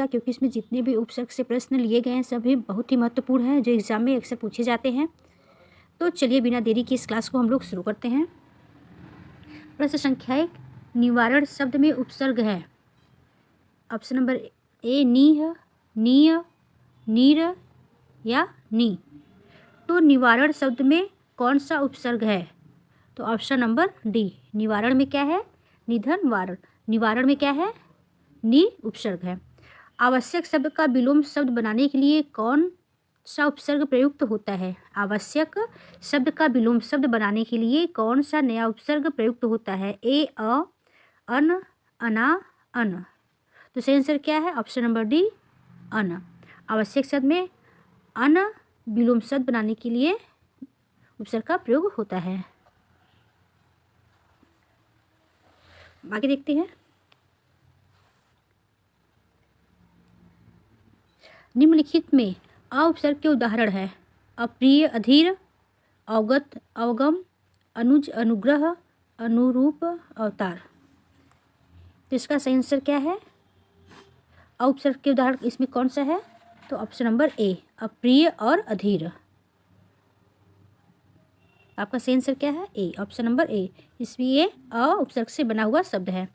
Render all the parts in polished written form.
क्योंकि इसमें जितने भी उपसर्ग से प्रश्न लिए गए हैं सभी बहुत ही महत्वपूर्ण हैं, जो एग्जाम में अक्सर पूछे जाते हैं। तो चलिए बिना देरी की इस क्लास को हम लोग शुरू करते हैं। प्रश्न संख्या 1, निवारण शब्द में उपसर्ग है। ऑप्शन नंबर ए नीह, नीय, नीर या नी। तो निवारण शब्द में कौन सा उपसर्ग है? तो ऑप्शन नंबर डी, निवारण में क्या है? निधन वारण। निवारण में क्या है? नी उपसर्ग है। आवश्यक शब्द का विलोम शब्द बनाने के लिए कौन सा उपसर्ग प्रयुक्त होता है? आवश्यक शब्द का विलोम शब्द बनाने के लिए कौन सा नया उपसर्ग प्रयुक्त होता है? ए अ, अन, अना, अन। तो सही आंसर क्या है? ऑप्शन नंबर डी, अन। आवश्यक शब्द में अन विलोम शब्द बनाने के लिए उपसर्ग का प्रयोग होता है। आगे देखते हैं। निम्नलिखित में अ उपसर्ग के उदाहरण है। अप्रिय, अधीर, अवगत, अवगम, अनुज, अनुग्रह, अनुरूप, अवतार। तो इसका सही आंसर क्या है? अ उपसर्ग के उदाहरण इसमें कौन सा है? तो ऑप्शन नंबर ए, अप्रिय और अधीर। आपका सही आंसर क्या है? ए, ऑप्शन नंबर ए। इसमें ये अ उपसर्ग से बना हुआ शब्द है।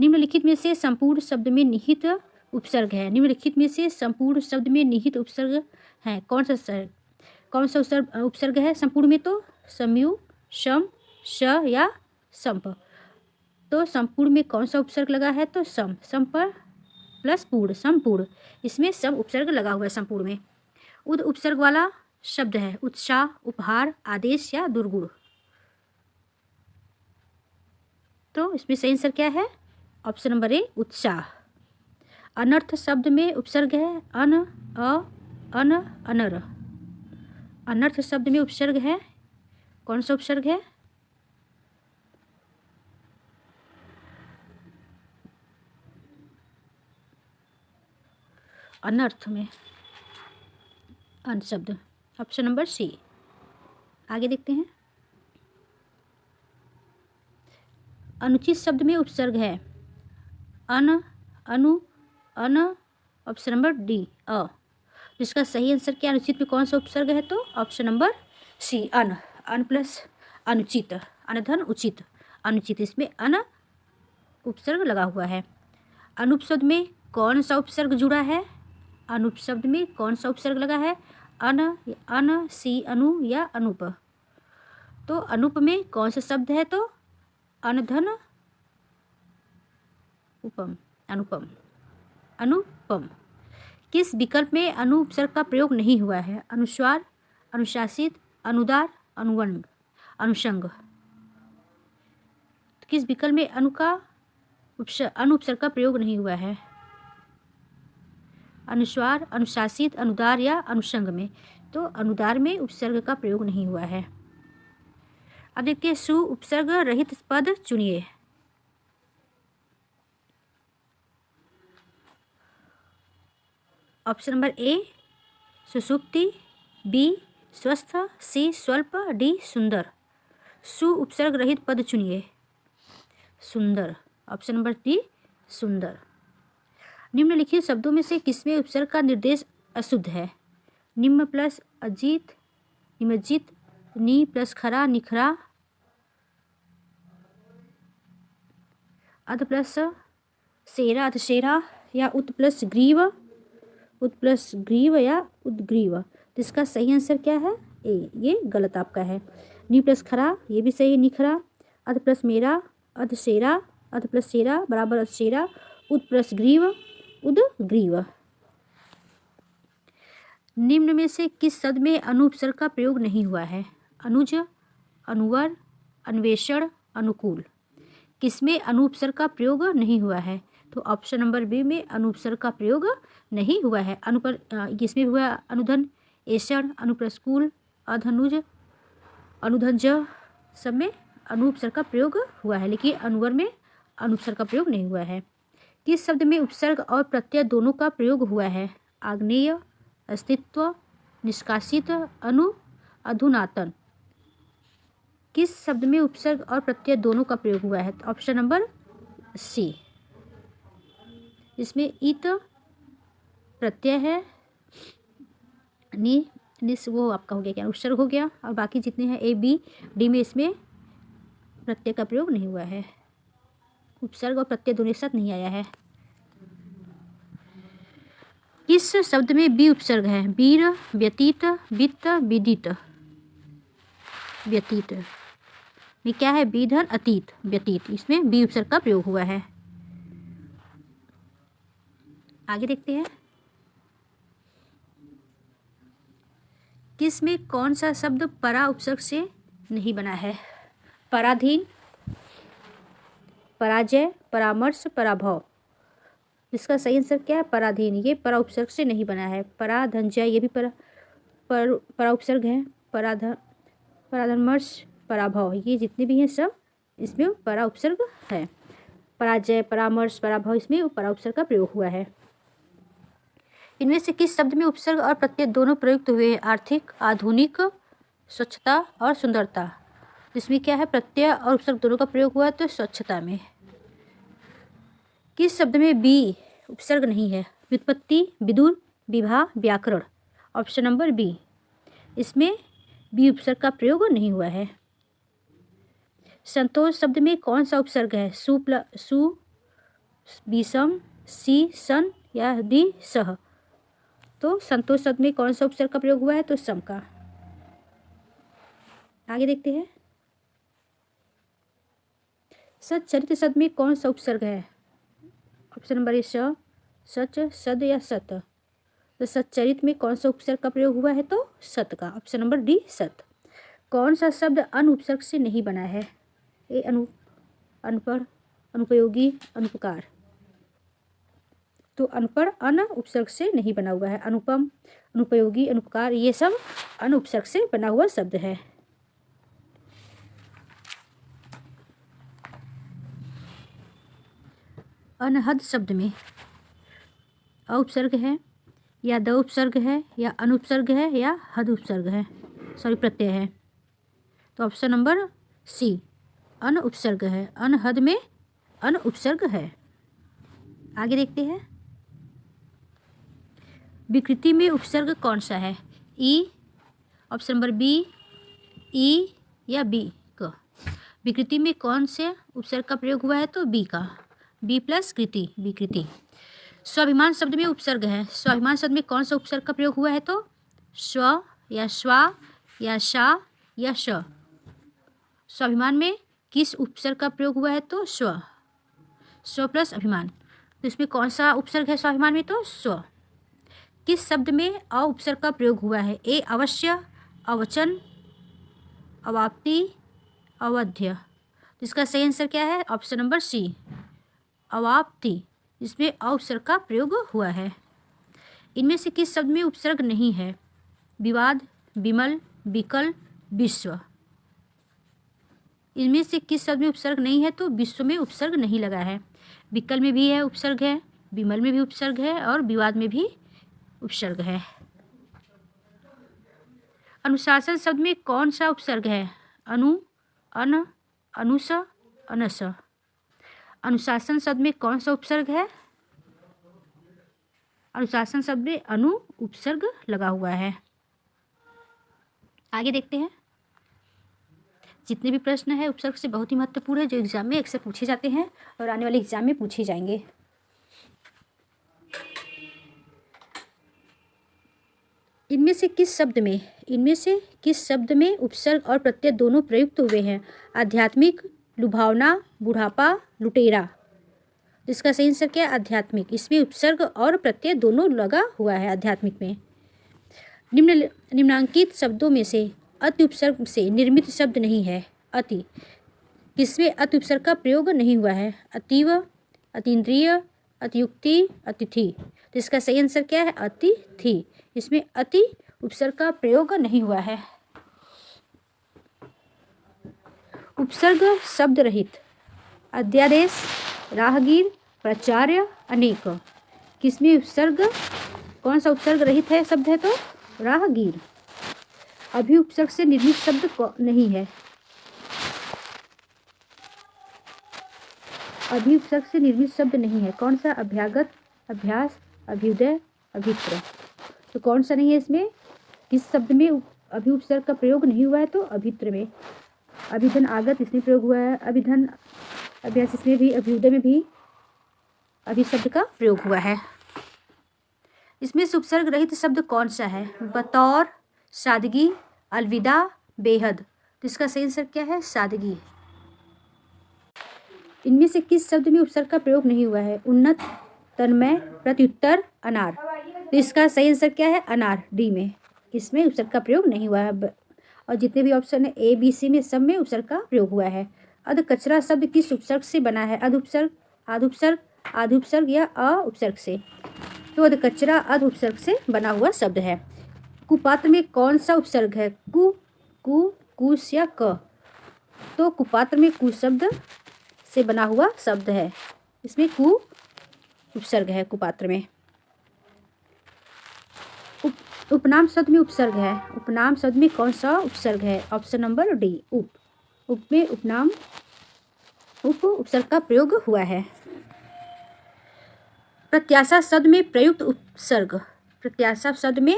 निम्नलिखित में से संपूर्ण शब्द में निहित उपसर्ग है। निम्नलिखित में से संपूर्ण शब्द में निहित उपसर्ग है। कौन सा उपसर्ग है संपूर्ण में? तो समयु, सम, स या संप। तो संपूर्ण में कौन सा उपसर्ग लगा है? तो सम। सम पर प्लस पूर्ण, संपूर्ण। इसमें सम उपसर्ग लगा हुआ है संपूर्ण में। उद उपसर्ग वाला शब्द है। उत्साह, उपहार, आदेश या दुर्गुण। तो इसमें सही आंसर क्या है? ऑप्शन नंबर ए, उत्साह। अनर्थ शब्द में उपसर्ग है। अन, अ, अन, अनर। अनर्थ शब्द में उपसर्ग है। कौन सा उपसर्ग है? अनर्थ में अन शब्द, ऑप्शन नंबर सी। आगे देखते हैं। अनुचित शब्द में उपसर्ग है। अन, अनु, अन, ऑप्शन नंबर डी, अ। जिसका सही आंसर क्या? अनुचित में कौन सा उपसर्ग है? तो ऑप्शन नंबर सी, अन। अन प्लस अनुचित, अनधन उचित, अनुचित। इसमें अन उपसर्ग लगा हुआ है। अनुपशब्द में कौन सा उपसर्ग जुड़ा है? अनुपशब्द में कौन सा उपसर्ग लगा है? अन, अन, सी, अनु या अनुप। तो अनुप में कौन सा शब्द है? तो अनधन उपम, अनुपम, अनुपम। किस विकल्प में अनु उपसर्ग का प्रयोग नहीं हुआ है? अनुस्वार, अनुशासित, अनुदार, अनुवंग, अनुषंग। किस विकल्प में अनु उपसर्ग का प्रयोग नहीं हुआ है? अनुस्वार, अनुशासित, अनुदार या अनुषंग में। तो अनुदार में उपसर्ग का प्रयोग नहीं हुआ है। अब देखते हैं। सु उपसर्ग रहित पद चुनिए। ऑप्शन नंबर ए, सुसुप्ति, बी, स्वस्थ, सी, स्वल्प, डी, सुंदर। सु उपसर्ग रहित पद चुनिए। सुंदर, ऑप्शन नंबर डी, सुंदर। निम्नलिखित शब्दों में से किसमें उपसर्ग का निर्देश अशुद्ध है? निम्न प्लस अजीत, निमज्जित, नी प्लस खरा, निखरा, अध प्लस सेरा, अधसेरा या उत प्लस ग्रीव, उत प्लस ग्रीव या उद्ग्रीव। तो इसका सही आंसर क्या है? ए, ये गलत आपका है। नी प्लस खरा, ये भी सही है, निखरा। अध प्लस मेरा, अधसेरा, अध प्लस सेरा बराबर अधसेरा, उत प्लस ग्रीव, उद्ग्रीव। निम्न में से किस शब्द में अनुपसर्ग का प्रयोग नहीं हुआ है? अनुज, अनुवर, अन्वेषण, अनुकूल। किसमें अनुपसर्ग का प्रयोग नहीं हुआ है? तो ऑप्शन नंबर बी में अनुपसर्ग का प्रयोग नहीं हुआ है। किसमें हुआ? अनुधन, ऐषण, अनुप्रस्कूल, अधनुज, अनुधंज, सब में अनुपसर्ग का प्रयोग हुआ है, लेकिन अनुवर में अनुपसर्ग का प्रयोग नहीं हुआ है। किस शब्द में उपसर्ग और प्रत्यय दोनों का प्रयोग हुआ है? आग्नेय, अस्तित्व, निष्कासित, अधुनातन। किस शब्द में उपसर्ग और प्रत्यय दोनों का प्रयोग हुआ है? Option number c. इसमें इत, प्रत्यय है, निस वो आपका हो गया क्या, उपसर्ग हो गया। और बाकी जितने हैं ए बी डी में इसमें प्रत्यय का प्रयोग नहीं हुआ है, उपसर्ग और प्रत्यय दोनों एक साथ नहीं आया है। किस शब्द में बी उपसर्ग है? वीर, व्यतीत, वित्त, विदित। व्यतीत में क्या है? विधन, अतीत, व्यतीत, इसमें बी उपसर्ग का प्रयोग हुआ है। आगे देखते हैं, किस में कौन सा शब्द परा उपसर्ग से नहीं बना है? पराधीन, पराजय, परामर्श, पराभव। इसका सही आंसर क्या है? पराधीन। ये परा उपसर्ग से नहीं बना है। पराधनजय ये भी परा उपसर्ग है। पराधर्मर्श, पराभव, ये जितने भी हैं सब इसमें परा उपसर्ग है। पराजय, परामर्श, पराभव, इसमें परा उपसर्ग का प्रयोग हुआ है। इनमें से किस शब्द में उपसर्ग और प्रत्यय दोनों प्रयुक्त हुए हैं? आर्थिक, आधुनिक, स्वच्छता और सुंदरता। इसमें क्या है? प्रत्यय और उपसर्ग दोनों का प्रयोग हुआ है, तो स्वच्छता में। किस शब्द में बी उपसर्ग नहीं है? व्युत्पत्ति, विदुर, विवाह, व्याकरण। ऑप्शन नंबर बी, इसमें बी उपसर्ग का प्रयोग नहीं हुआ है। संतोष शब्द में कौन सा उपसर्ग है? सु, विषम, सी, सन या दी, सह। तो संतोष शब्द में कौन सा उपसर्ग का प्रयोग हुआ है? तो सम का। आगे देखते हैं, सच्चरित्र शब्द में कौन सा उपसर्ग है? ऑप्शन नंबर ए, सच, सद या सत। तो सच्चरित्र में कौन सा उपसर्ग का प्रयोग हुआ है? तो सत का। ऑप्शन नंबर डी, सत। कौन सा शब्द अन उपसर्ग से नहीं बना है? ए, अनपढ़, अनुपयोगी, अनुपकार। तो अनपढ़ अन उपसर्ग से नहीं बना हुआ है। अनुपम, अनुपयोगी, अनुपकार, ये सब अन उपसर्ग से बना हुआ शब्द है। अनहद शब्द में अ उपसर्ग है या द उपसर्ग है या अनुपसर्ग है या हद उपसर्ग है, सॉरी प्रत्यय है। तो ऑप्शन नंबर सी, अन उपसर्ग है। अनहद में अन उपसर्ग है। आगे देखते हैं, विकृति में उपसर्ग कौन सा है? ई, ऑप्शन नंबर बी, ई या बी का। विकृति में कौन से उपसर्ग का प्रयोग हुआ है? तो बी का, बी प्लस कृति, विकृति। स्वाभिमान शब्द में उपसर्ग है। स्वाभिमान शब्द में कौन सा उपसर्ग का प्रयोग हुआ है? तो स्व या स्वा या शा या श। स्वाभिमान में किस उपसर्ग का प्रयोग हुआ है? तो स्व, स्व प्लस अभिमान। तो इसमें कौन सा उपसर्ग है स्वाभिमान में? तो स्व। किस शब्द में अ उपसर्ग का प्रयोग हुआ है? ए, अवश्य, अवचन, अवाप्ति, अवध्य। तो इसका सही आंसर क्या है? ऑप्शन नंबर सी, अवाप्ति, इसमें अ उपसर्ग का प्रयोग हुआ है। इनमें से किस शब्द में उपसर्ग नहीं है? विवाद, विमल, विकल, विश्व। इनमें से किस शब्द में उपसर्ग नहीं है? तो विश्व में उपसर्ग नहीं लगा है। विकल में भी है उपसर्ग है, विमल में भी उपसर्ग है और विवाद में भी उपसर्ग है। अनुशासन शब्द में कौन सा उपसर्ग है? अनु, अन, अनुस, अनस। अनुशासन शब्द में कौन सा उपसर्ग है? अनुशासन शब्द में अनु उपसर्ग लगा हुआ है। आगे देखते हैं, जितने भी प्रश्न है उपसर्ग से बहुत ही महत्वपूर्ण है, जो एग्जाम में अक्सर पूछे जाते हैं और आने वाले एग्जाम में पूछे जाएंगे। इनमें से किस शब्द में उपसर्ग और प्रत्यय दोनों प्रयुक्त हुए हैं? आध्यात्मिक, लुभावना, बुढ़ापा, लुटेरा। इसका सही आंसर क्या है? आध्यात्मिक। इसमें उपसर्ग और प्रत्यय दोनों लगा हुआ है आध्यात्मिक में। निम्नांकित शब्दों में से अति उपसर्ग से निर्मित शब्द नहीं है। अति, किसमें अति उपसर्ग का प्रयोग नहीं हुआ है? अतीव, अतीन्द्रिय, अतियुक्ति, अतिथि। तो इसका सही आंसर क्या है? अतिथि। इसमें अति उपसर्ग का प्रयोग नहीं हुआ है। उपसर्ग शब्द रहित अध्यादेश, राहगीर, प्राचार्य, अनेक। किसमें उपसर्ग, कौन सा उपसर्ग रहित है शब्द है? तो राहगीर। अभी उपसर्ग से निर्मित शब्द नहीं है। अभी उपसर्ग से निर्मित शब्द नहीं है। कौन सा? अभ्यागत, अभ्यास, अभ्युदय, अभित्र। तो कौन सा नहीं है इसमें, किस शब्द में अभी उपसर्ग का प्रयोग नहीं हुआ है, तो अभित्र में। अभिधन आगत इसमें प्रयोग हुआ है, अभिधन अभ्यास इसमें भी, अभ्युदय में भी अभी शब्द का प्रयोग हुआ है। इसमें से उपसर्ग रहित शब्द कौन सा है, बतौर, सादगी, अलविदा, बेहद। तो इसका सही आंसर क्या है, सादगी। इनमें से किस शब्द में उपसर्ग का प्रयोग नहीं हुआ है, उन्नत, तन्मय, प्रत्युत्तर, अनार। तो इसका सही आंसर क्या है, अनार, डी में। इसमें उपसर्ग का प्रयोग नहीं हुआ है। और जितने भी ऑप्शन है ए बी सी में सब में उपसर्ग का प्रयोग हुआ है। अध कचरा शब्द किस उपसर्ग से बना है, अध उपसर्ग, आध उपसर्ग, आध उपसर्ग या अ उपसर्ग से। तो अध कचरा अध उपसर्ग से बना हुआ शब्द है। कुपात्र में कौन सा उपसर्ग है, कु, कु, कुश या क। तो कुपात्र में कु शब्द से बना हुआ शब्द है, इसमें कु उपसर्ग है कुपात्र में। उपनाम शब्द में उपसर्ग है, उपनाम शब्द में कौन सा उपसर्ग है, ऑप्शन नंबर डी, उप। उप में उपनाम, उप उपसर्ग का प्रयोग हुआ है। प्रत्याशा शब्द में प्रयुक्त उपसर्ग, प्रत्याशा शब्द में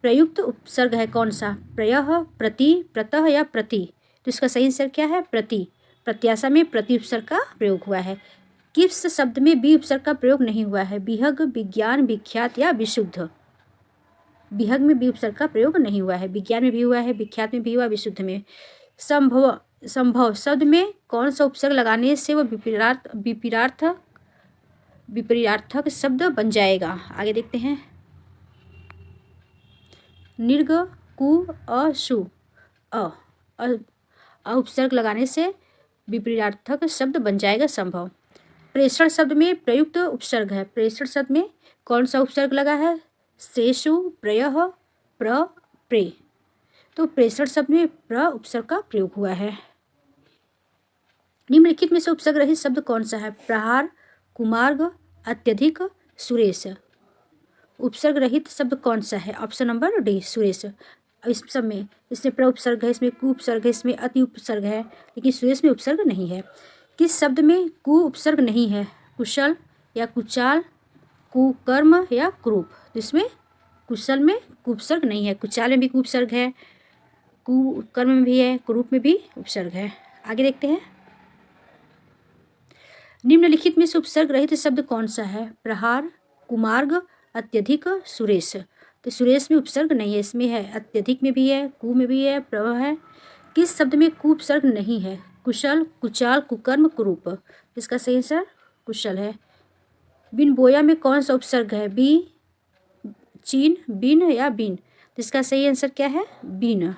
प्रयुक्त उपसर्ग है कौन सा, प्रयः, प्रति, प्रतः या प्रति। तो इसका सही आंसर क्या है, प्रति। प्रत्याशा में प्रति उपसर्ग का प्रयोग हुआ है। किस शब्द में बी उपसर्ग का प्रयोग नहीं हुआ है, विहग, विज्ञान, विख्यात या विशुद्ध। विहग में बी उपसर्ग का प्रयोग नहीं हुआ है, विज्ञान में भी हुआ है, विख्यात में भी हुआ, विशुद्ध में। संभव, संभव शब्द में कौन सा उपसर्ग लगाने से वह विपरीतार्थक शब्द बन जाएगा। आगे देखते हैं। निर्ग, कु, अशु, अ उपसर्ग लगाने से विपरीतार्थक शब्द बन जाएगा संभव। प्रेषण शब्द में प्रयुक्त उपसर्ग है, प्रेषण शब्द में कौन सा उपसर्ग लगा है, सेषु, प्रयः, प्र, प्रे। तो प्रेषण शब्द में प्र उपसर्ग का प्रयोग हुआ है। निम्नलिखित में से उपसर्ग रहित शब्द कौन सा है, प्रहार, कुमार्ग, अत्यधिक, सुरेश। उपसर्ग रहित शब्द कौन सा है, ऑप्शन नंबर डी, सुरेश। इस सब में, इसमें प्र उपसर्ग है, इसमें कु उपसर्ग है, इसमें अति उपसर्ग है, लेकिन सुरेश में उपसर्ग नहीं है। किस शब्द में कु उपसर्ग नहीं है, कुशल या कुचाल, कुकर्म या कुरूप। इसमें कुशल में कुपसर्ग नहीं है, कुचाल में भी कुपसर्ग है, कुकर्म में भी है, कुरूप में भी उपसर्ग है। आगे देखते हैं। निम्नलिखित में से उपसर्ग रहित शब्द कौन सा है, प्रहार, कुमार्ग, अत्यधिक, सुरेश। तो सुरेश में उपसर्ग नहीं है, इसमें है, अत्यधिक में भी है, कु में भी है, प्र है। किस शब्द में कु उपसर्ग नहीं है, कुशल, कुचाल, कुकर्म, कुरूप। इसका सही आंसर कुशल है। बिन बोया में कौन सा उपसर्ग है, बी, चीन, बिन या बिन। तो इसका सही आंसर क्या है, बिन।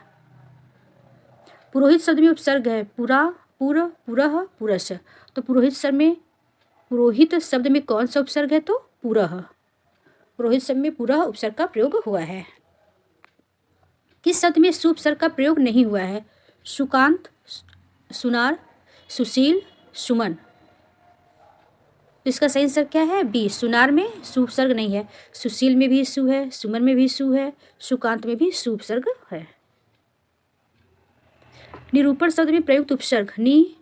पुरोहित शब्द में उपसर्ग है, पुरा, पुर, पुरः, पुरश। तो पुरोहित शब्द में, पुरोहित शब्द में कौन सा उपसर्ग है, तो पुरः। पुरोहित शब्द में पुरः उपसर्ग का प्रयोग हुआ है। किस शब्द में सु उपसर्ग का प्रयोग नहीं हुआ है, सुकांत, सुनार, सुशील, सुमन। तो इसका सही आंसर क्या है, बी, सुनार में सु उपसर्ग नहीं है, सुशील में भी सु है, सुमन में भी सु है, सुकांत में भी सु उपसर्ग है। निरूपण शब्द में प्रयुक्त उपसर्ग, नी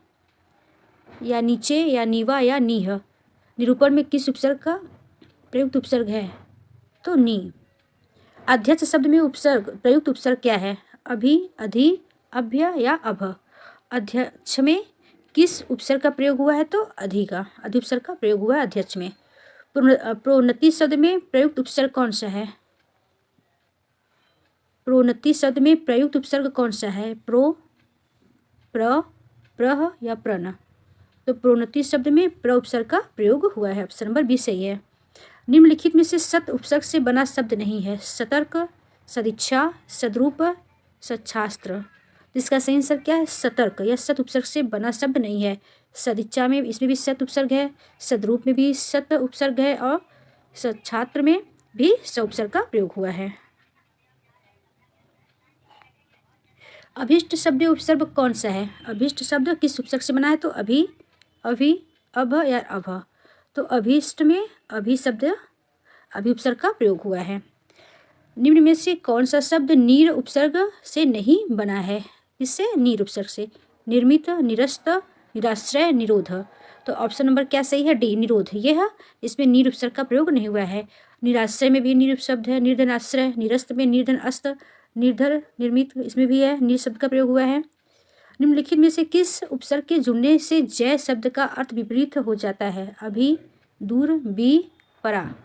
या नीचे या नीवा या नीह। निरूपण में किस उपसर्ग का प्रयुक्त उपसर्ग है, तो नी। अध्यक्ष शब्द में उपसर्ग प्रयुक्त उपसर्ग क्या है, अभि, अधि, अभ्य या अभ। अध्यक्ष में किस उपसर्ग का प्रयोग हुआ है, तो अधि का, अधि उपसर्ग का प्रयोग हुआ है अध्यक्ष में। प्रोन्नति शब्द में प्रयुक्त उपसर्ग कौन सा है, प्रोन्नति शब्द में प्रयुक्त उपसर्ग कौन सा है, प्रो, प्र, प्रह या प्रन। तो प्रोन्नति शब्द में प्र उपसर्ग का प्रयोग हुआ है, ऑप्शन नंबर बी सही है। निम्नलिखित में से सत उपसर्ग से बना शब्द नहीं है, सतर्क, सदिच्छा, सद्रूप, सच्छास्त्र। इसका सही आंसर क्या है, सतर्क। यह सत उपसर्ग से बना शब्द नहीं है। सदिच्छा में, इसमें भी सत उपसर्ग है, सद्रूप में भी सत उपसर्ग है, और सच्छात्र में भी स उपसर्ग का प्रयोग हुआ है। अभिष्ट शब्द उपसर्ग कौन सा है, अभिष्ट शब्द किस उपसर्ग से बना है, तो अभी, अभि, अभ या अभ। तो अभिष्ट में अभि शब्द अभि उपसर्ग का प्रयोग हुआ है। निम्न में से कौन सा शब्द नीर उपसर्ग से नहीं बना है, इससे नीर उपसर्ग से, निर्मित, निरस्त, निराश्रय, निरोध। तो ऑप्शन नंबर क्या सही है, डी, निरोध। यह इसमें नीर उपसर्ग का प्रयोग नहीं हुआ है। निराश्रय में भी निर शब्द है, निर्धन आश्रय। निरस्त में निर्धन अस्त, निर्धर निर्मित, इसमें भी है निर शब्द का प्रयोग हुआ है। निम्नलिखित में से किस उपसर्ग के जुड़ने से जय शब्द का अर्थ विपरीत हो जाता है? अभी, दूर, बी, परा।